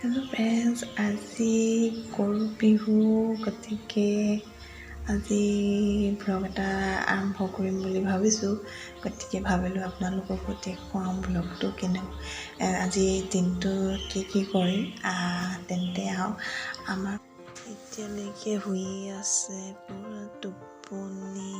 Hello' friends, আজি গৰু বিহু, গতিকে আজি ভ্লগ এটা আৰম্ভ কৰিম বুলি ভাবিছোঁ। গতিকে ভাবিলোঁ আপোনালোকৰ সৈতে খুৱাম ভ্লগটো আজি দিনটো কি কৰিম। তেন্তে আমাৰ এতিয়ালৈকে শুই আছে, পূৰা টোপনি।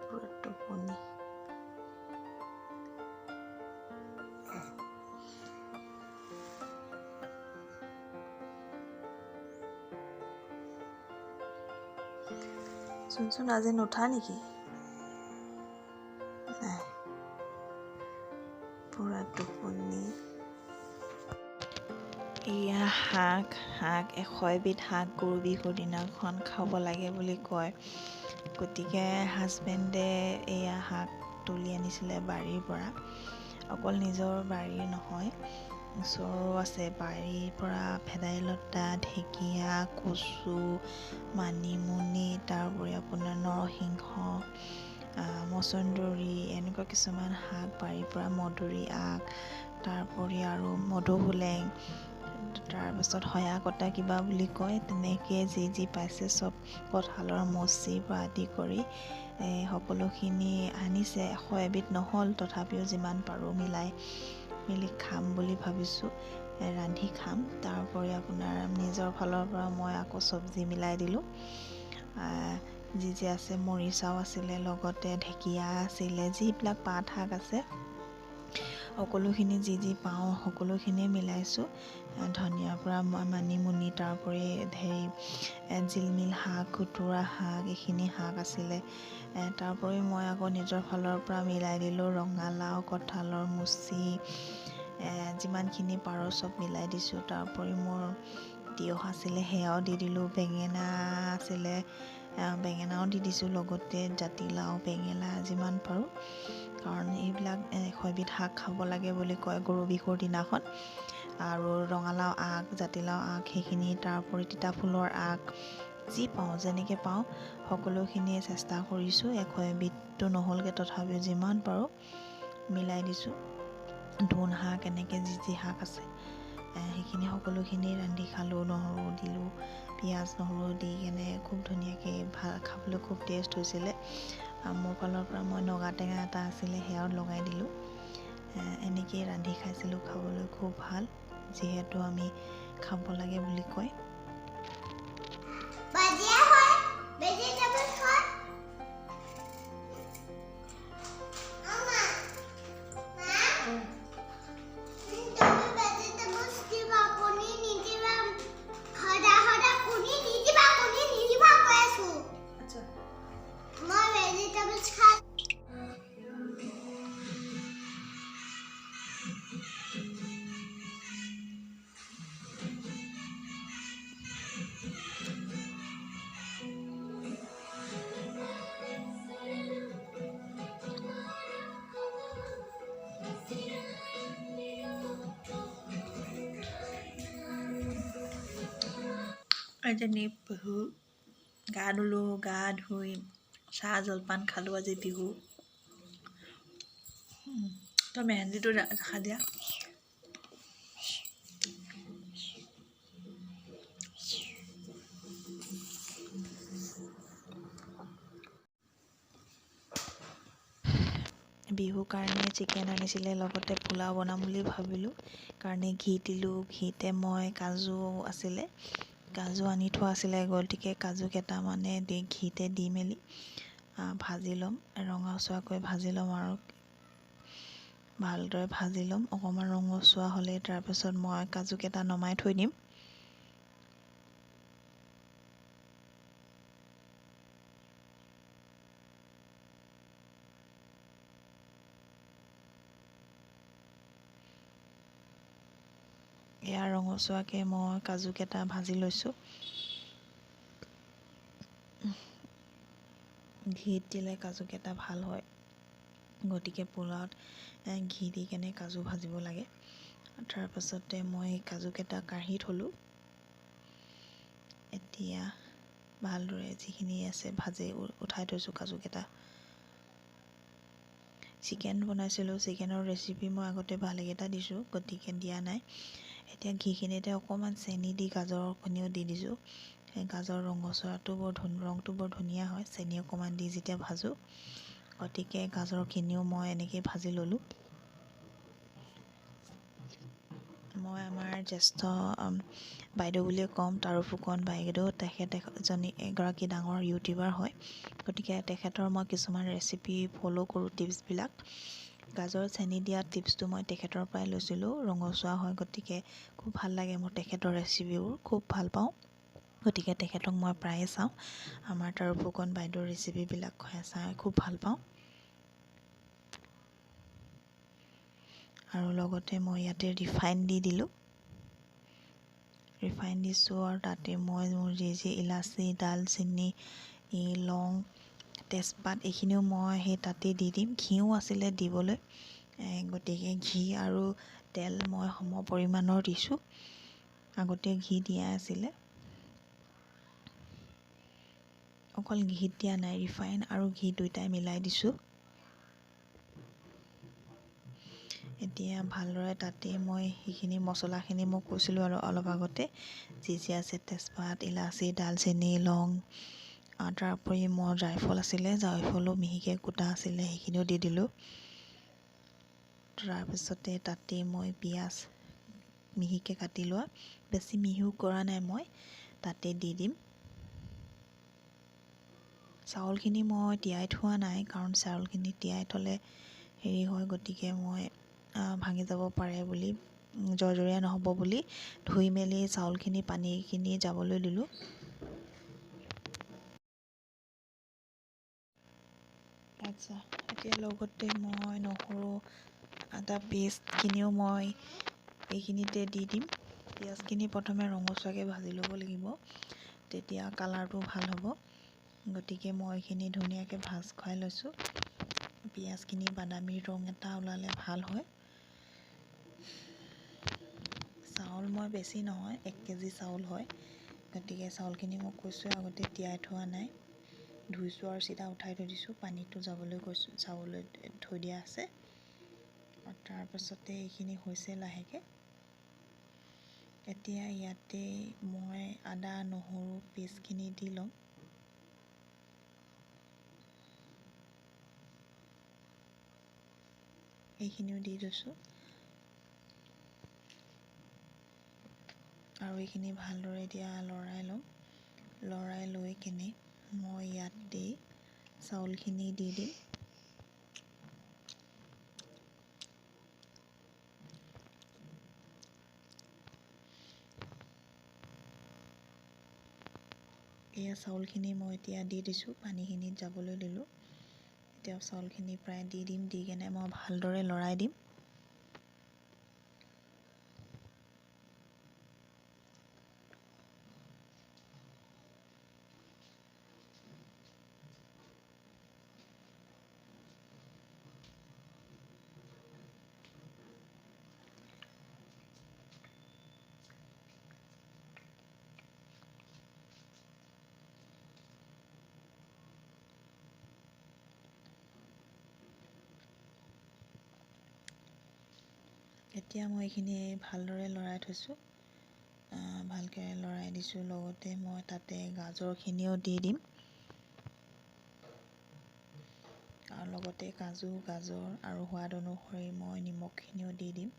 পূৰা টোপনি। চোন আজি নুঠা নেকি? নাই, পূৰা টোপনি। এয়া শাক 100 এবিধ শাক গৰু বিহুৰ দিনাখন খাব লাগে বুলি কয়। গতিকে হাজবেণ্ডে এয়া শাক তুলি আনিছিলে বাৰীৰ পৰা। অকল নিজৰ বাৰীৰ নহয়, ওচৰৰো আছে। বাৰীৰ পৰা ভেদাইলতা, ঢেকীয়া, কচু, মানিমুনি, তাৰোপৰি আপোনাৰ নৰসিংহ, মচন্দৰী, এনেকুৱা কিছুমান শাক বাৰীৰ পৰা, মধুৰি আগ, তাৰোপৰি আৰু মধুসোলেং, তাৰপাছত সয়া কটা কিবা বুলি কয়, তেনেকৈ যি পাইছে চব, কঁঠালৰ মুচিৰ পৰা আদি কৰি সকলোখিনি আনিছে। 100 এবিধ নহ'ল, তথাপিও যিমান পাৰোঁ মিলি খাম বুলি ভাবিছোঁ, ৰান্ধি খাম। তাৰোপৰি আপোনাৰ নিজৰ ফালৰ পৰা মই আকৌ চব্জি মিলাই দিলোঁ। যি আছে, মৰিচাও আছিলে, লগতে ঢেকীয়া আছিলে, যিবিলাক পাত শাক আছে সকলোখিনি যি পাওঁ সকলোখিনিয়ে মিলাইছোঁ। ধনিয়াৰ পৰা মানিমুনি, তাৰোপৰি জিলমিল শাক, খুতুৰা শাক, এইখিনি শাক আছিলে। তাৰোপৰি মই আকৌ নিজৰ ফালৰ পৰা মিলাই দিলোঁ ৰঙালাও, কঁঠালৰ মুচি, যিমানখিনি পাৰোঁ চব মিলাই দিছোঁ। তাৰোপৰি মোৰ তিয়ঁহ আছিলে, সেয়াও দি দিলোঁ। বেঙেনা আছিলে, বেঙেনাও দি দিছোঁ, লগতে জাতিলাও, বেঙেনা যিমান পাৰোঁ, কাৰণ এইবিলাক 100 এবিধ শাক খাব লাগে বুলি কয় গৰু বিহুৰ দিনাখন। আৰু ৰঙালাও আগ, জাতিলাও আগ, সেইখিনি, তাৰোপৰি তিতা ফুলৰ আগ, যি পাওঁ যেনেকৈ পাওঁ সকলোখিনিয়ে চেষ্টা কৰিছোঁ। 100 এবিধটো নহ'লগৈ, তথাপিও যিমান পাৰোঁ মিলাই দিছোঁ। ধুন শাক, এনেকৈ যি শাক আছে সেইখিনি সকলোখিনি ৰান্ধি খালোঁ। নহৰু দিলোঁ, পিঁয়াজ নহৰু দি কেনে খুব ধুনীয়াকৈ খাবলৈ খুব টেষ্ট হৈছিলে। মোৰ ফালৰ পৰা মই নগা টেঙা এটা আছিলে, সেয়াও লগাই দিলোঁ। এনেকেই ৰান্ধি খাইছিলোঁ, খাবলৈ খুব ভাল, যিহেতু আমি খাব লাগে বুলি কয়। আজি বিহু, গা ধুলোঁ, গা ধুই চাহ জলপান খালোঁ। আজি বিহু। তই মেহেন্দিটো দেখা দিয়া। বিহুৰ কাৰণে চিকেন আনিছিলে, লগতে পোলাও বনাম বুলি ভাবিলোঁ কাৰণে ঘি দিলোঁ। ঘিতে মই কাজু আছিলে, কাজু আনি থোৱা আছিলে, গতিকে কাজু কেইটামানে ঘিতে দি মেলি ভাজি ল'ম। ৰঙচুৱাকৈ ভাজি ল'ম আৰু ভালদৰে ভাজি ল'ম। অকণমান ৰঙচুৱা হ'লে তাৰপিছত মই কাজুকেইটা নমাই থৈ দিম। এয়া ৰঙচুৱাকৈ মই কাজুকেইটা ভাজি লৈছোঁ। ঘিত দিলে কাজুকেইটা ভাল হয়, গতিকে পোলাওত ঘি দি কেনে কাজু ভাজিব লাগে। তাৰপাছতে মই কাজুকেইটা কাঢ়ি থ'লোঁ। এতিয়া ভালদৰে যিখিনি আছে ভাজি উঠাই থৈছোঁ কাজুকেইটা। চিকেন বনাইছিলোঁ, চিকেনৰ ৰেচিপি মই আগতে ভালেকেইটা দিছোঁ, গতিকে দিয়া নাই। এতিয়া ঘিখিনিতে অকণমান চেনি দি গাজৰখিনিও দি দিছোঁ। সেই গাজৰ ৰঙচুৱাটো ৰংটো বৰ ধুনীয়া হয় চেনি অকণমান দি যেতিয়া ভাজোঁ। গতিকে গাজৰখিনিও মই এনেকৈ ভাজি ল'লোঁ। মই আমাৰ জ্যেষ্ঠ বাইদেউ বুলিয়ে ক'ম, তাৰো ফুকন বাইদেউ, তেখেত এগৰাকী ডাঙৰ ইউটিউবাৰ হয়। গতিকে তেখেতৰ মই কিছুমান ৰেচিপি ফ'ল' কৰোঁ, টিপছবিলাক। গাজৰ চেনি দিয়া টিপছটো মই তেখেতৰ পৰাই লৈছিলোঁ। ৰঙচুৱা হয়, গতিকে খুব ভাল লাগে মোৰ তেখেতৰ ৰেচিপিবোৰ, খুব ভাল পাওঁ। গতিকে তেখেতক মই প্ৰায়ে চাওঁ। আমাৰ তাৰো ফুকন বাইদেউৰ ৰেচিপিবিলাক চাই খুব ভাল পাওঁ। আৰু লগতে মই ইয়াতে ৰিফাইন দি দিলোঁ। ৰিফাইন দিছোঁ আৰু তাতে মই মোৰ যি ইলাচি, ডালচেনি, লং, তেজপাত এইখিনিও মই সেই তাতে দি দিম। ঘিউ আছিলে দিবলৈ, গতিকে ঘি আৰু তেল মই সম পৰিমাণৰ দিছোঁ। আগতে ঘি দিয়া আছিলে, অকল ঘিত দিয়া নাই, ৰিফাইন আৰু ঘি দুয়োটাই মিলাই দিছোঁ। এতিয়া ভালদৰে তাতে মই সেইখিনি মছলাখিনি মই কৈছিলোঁ আৰু অলপ আগতে, যি আছে তেজপাত, ইলাচি, ডালচেনি, লং, তাৰ উপৰি মোৰ জায়ফল আছিলে, জায়ফলো মিহিকৈ কুটা আছিলে, সেইখিনিও দি দিলোঁ। তাৰপিছতে তাতে মই পিঁয়াজ মিহিকৈ কাটি লোৱা, বেছি মিহিও কৰা নাই, মই তাতে দি দিম। চাউলখিনি মই তিয়াই থোৱা নাই, কাৰণ চাউলখিনি তিয়াই থ'লে হেৰি হয়, গতিকে মই ভাঙি যাব পাৰে বুলি, জৰজৰীয়া নহ'ব বুলি ধুই মেলি চাউলখিনি পানীখিনি যাবলৈ দিলোঁ। আচ্ছা, এতিয়া লগতে মই নহৰু আদা পেষ্টখিনিও মই এইখিনিতে দি দিম। পিঁয়াজখিনি প্ৰথমে ৰঙচুৱাকৈ ভাজি ল'ব লাগিব, তেতিয়া কালাৰটো ভাল হ'ব। গতিকে মই এইখিনি ধুনীয়াকৈ ভাজ খুৱাই লৈছোঁ। পিঁয়াজখিনি বাদামী ৰং এটা ওলালে ভাল হয়। চাউল মই বেছি নহয়, 1 কেজি চাউল হয়। গতিকে চাউলখিনি মই কৈছোঁ আগতে তিয়াই থোৱা নাই, ধুইছোঁ আৰু চিধা উঠাই থৈ দিছোঁ, পানীটো যাবলৈ থৈ দিয়া আছে। তাৰপাছতে এইখিনি হৈছে লাহেকৈ। এতিয়া ইয়াতে মই আদা নহৰু পেষ্টখিনি দি ল'ম। এইখিনিও দি দিছোঁ আৰু এইখিনি ভালদৰে এতিয়া লৰাই ল'ম। লৰাই লৈ কিনে মই ইয়াতে চাউলখিনি দি দিম। এয়া চাউলখিনি মই এতিয়া দি দিছোঁ, পানীখিনিত যাবলৈ দিলোঁ। এতিয়া চাউলখিনি প্ৰায় দি দিম, দি কেনে মই ভালদৰে লৰাই দিম। এতিয়া মই এইখিনি ভালদৰে লৰাই থৈছোঁ, ভালকৈ লৰাই দিছোঁ। লগতে মই তাতে গাজৰখিনিও দি দিম, আৰু লগতে কাজু, গাজৰ আৰু সোৱাদ অনুসৰি মই নিমখখিনিও দি দিম।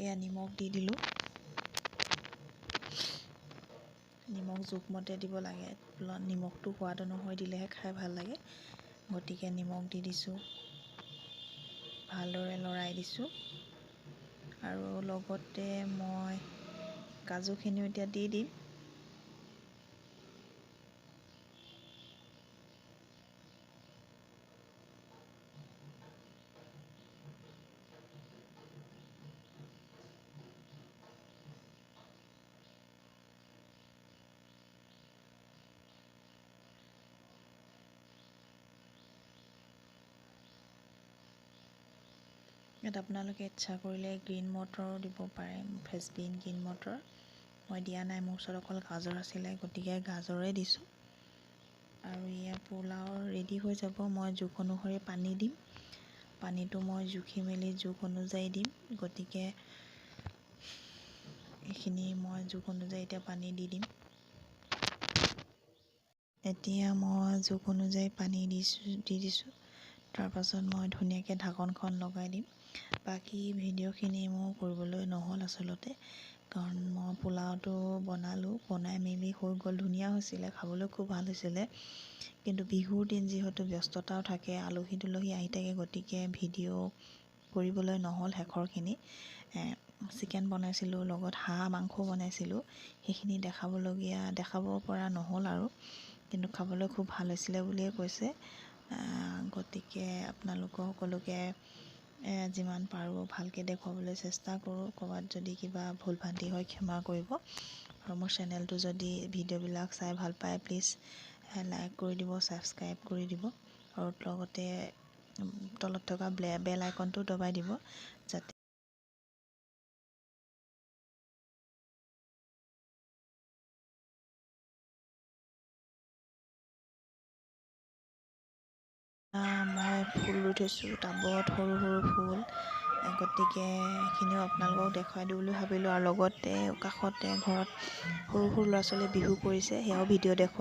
এয়া নিমখ দি দিলোঁ। নিমখ জোখমতে দিব লাগে, নিমখটো সোৱাদ অনুসৰি দিলেহে খাই ভাল লাগে। গতিকে নিমখ দি দিছোঁ, ভালদৰে লৰাই দিছোঁ। আৰু লগতে মই কাজুখিনিও এতিয়া দি দিম। ইয়াত আপোনালোকে ইচ্ছা কৰিলে গ্ৰীণ মটৰো দিব পাৰে, ফ্ৰেঞ্চবিন, গ্ৰীণ মটৰ। মই দিয়া নাই, মোৰ ওচৰত অকল গাজৰ আছিলে, গতিকে গাজৰে দিছোঁ। আৰু এয়া পোলাও ৰেডি হৈ যাব। মই জোখ অনুসৰি পানী দিম, পানীটো মই জুখি মেলি জোখ অনুযায়ী দিম, গতিকে এইখিনি মই জোখ অনুযায়ী এতিয়া পানী দি দিম। এতিয়া মই জোখ অনুযায়ী পানী দি দিছোঁ। তাৰপাছত মই ধুনীয়াকৈ ঢাকনখন লগাই দিম। বাকী ভিডিঅ'খিনি মোৰ কৰিবলৈ নহ'ল আচলতে, কাৰণ মই পোলাওটো বনাই মেলি হৈ গ'ল, ধুনীয়া হৈছিলে, খাবলৈ খুব ভাল হৈছিলে। কিন্তু বিহুৰ দিন যিহেতু ব্যস্ততাও থাকে, আলহী দুলহী আহি থাকে, গতিকে ভিডিঅ' কৰিবলৈ নহ'ল। শেষৰখিনি চিকেন বনাইছিলোঁ, লগত হাঁহ মাংসও বনাইছিলোঁ, সেইখিনি দেখাব পৰা নহ'ল আৰু, কিন্তু খাবলৈ খুব ভাল হৈছিলে বুলিয়ে কৈছে। গতিকে আপোনালোকক সকলোকে যিমান পাৰোঁ ভালকৈ দেখুৱাবলৈ চেষ্টা কৰোঁ। ক'ৰবাত যদি কিবা ভুল ভ্ৰান্তি হয় ক্ষমা কৰিব। আৰু মোৰ চেনেলটো যদি ভিডিঅ'বিলাক চাই ভাল পায়, প্লিজ লাইক কৰি দিব, ছাবস্ক্ৰাইব কৰি দিব, আৰু লগতে তলত থকা বেল আইকনটো দবাই দিব, যাতে মই ফুল ৰুই থৈছোঁ টাবত, সৰু সৰু ফুল, গতিকে এইখিনিও আপোনালোকক দেখুৱাই দিওঁ বুলি ভাবিলোঁ। আৰু লগতে কাষতে ঘৰত সৰু সৰু ল'ৰা ছোৱালীয়ে বিহু কৰিছে, সেয়াও ভিডিঅ' দেখুৱাই